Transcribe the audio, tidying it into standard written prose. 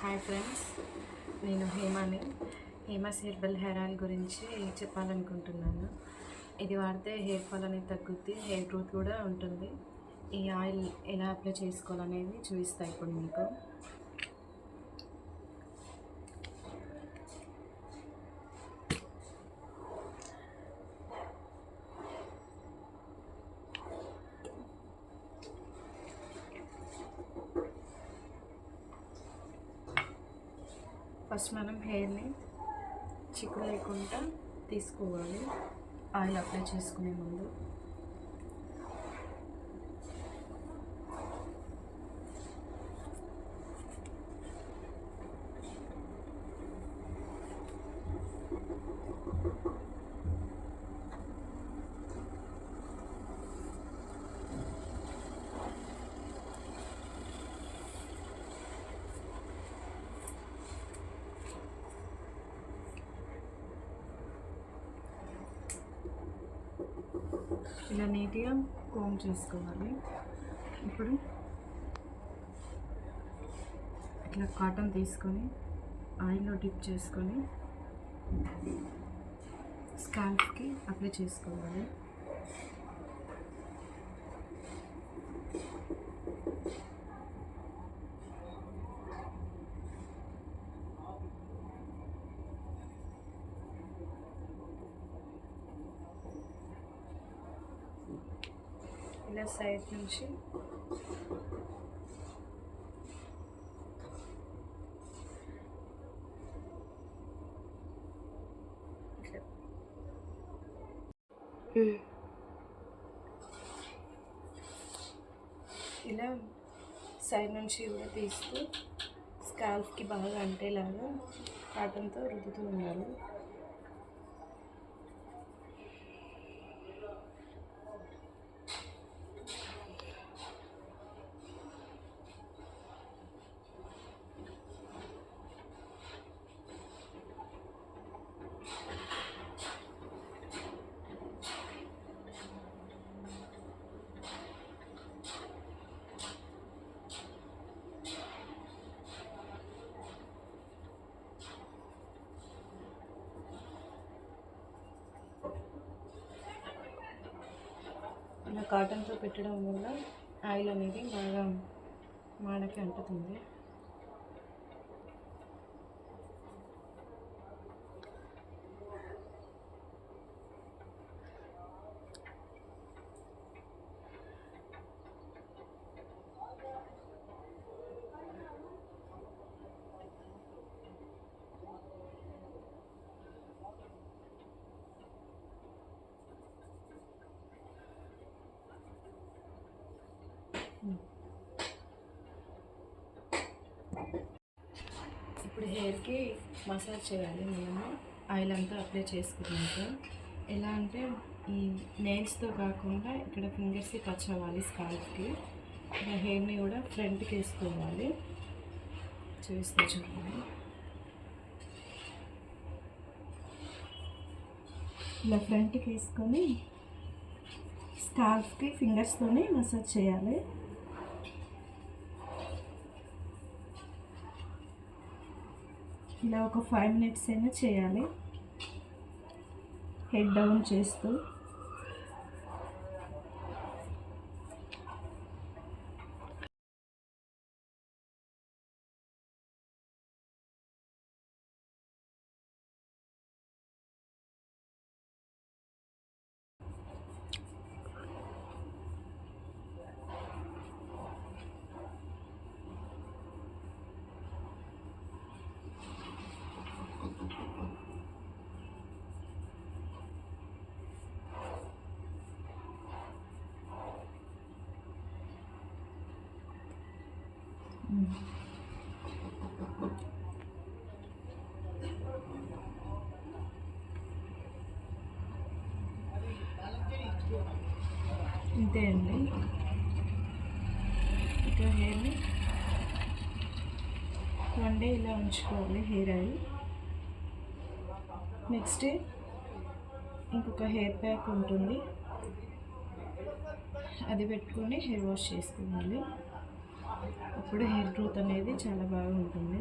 Hi friends, నేను Hema's herbal hair oil గురించి చెప్పాలనుకుంటున్నాను. ఇది వాడితే హెయిర్ ఫాల్ అనేది తగ్గుద్ది, హెయిర్ గ్రోత్ కూడా ఉంటుంది. ఈ ఆయిల్ ఎలా అప్లై చేసుకోవాలనేది చూపిస్తాను ఇప్పుడు మీకు. ఫస్ట్ మనం హెయిర్ని చిక్కు లేకుండా తీసుకోవాలి ఆయిల్ అప్లై చేసుకునే ముందు. ఇలా నీట్గా కోమ్ చేసుకోవాలి. ఇప్పుడు ఇట్లా కాటన్ తీసుకొని ఆయిల్లో డిప్ చేసుకొని స్కాల్ప్కి అప్లై చేసుకోవాలి. ఇలా సైడ్ నుంచి ఇలా సైడ్ నుంచి కూడా తీస్తూ స్కాల్ప్కి బాగా అంటేలాగా కాటన్తో రుద్దుతూ ఉండాలి. ఇలా కాటన్తో పెట్టడం వల్ల ఆయిల్ అనేది బాగా మాడకి అంటుతుంది. ఇప్పుడు హెయిర్కి మసాజ్ చేయాలి. మేము ఆయిల్ అంతా అప్లై చేసుకున్నాక ఎలా అంటే ఈ నెయిల్స్తో కాకుండా ఇక్కడ ఫింగర్స్కి టచ్ అవ్వాలి స్కాల్ప్కి. ఇలా హెయిర్ని కూడా ఫ్రంట్కి వేసుకోవాలి. చూస్తే చూడండి, ఇలా ఫ్రంట్కి వేసుకొని స్కాల్ప్కి ఫింగర్స్తోనే మసాజ్ చేయాలి. ఇలా ఒక 5 minutes అయినా చేయాలి, హెడ్ డౌన్ చేస్తూ. ఇంతే అండి. ఇక హెయిర్ని 1 day ఇలా ఉంచుకోవాలి హెయిర్ ఆయిల్. నెక్స్ట్ డే ఇంకొక హెయిర్ ప్యాక్ ఉంటుంది, అది పెట్టుకొని హెయిర్ వాష్ చేసుకోవాలి. అప్పుడు హెయిర్ గ్రోత్ అనేది చాలా బాగా ఉంటుంది.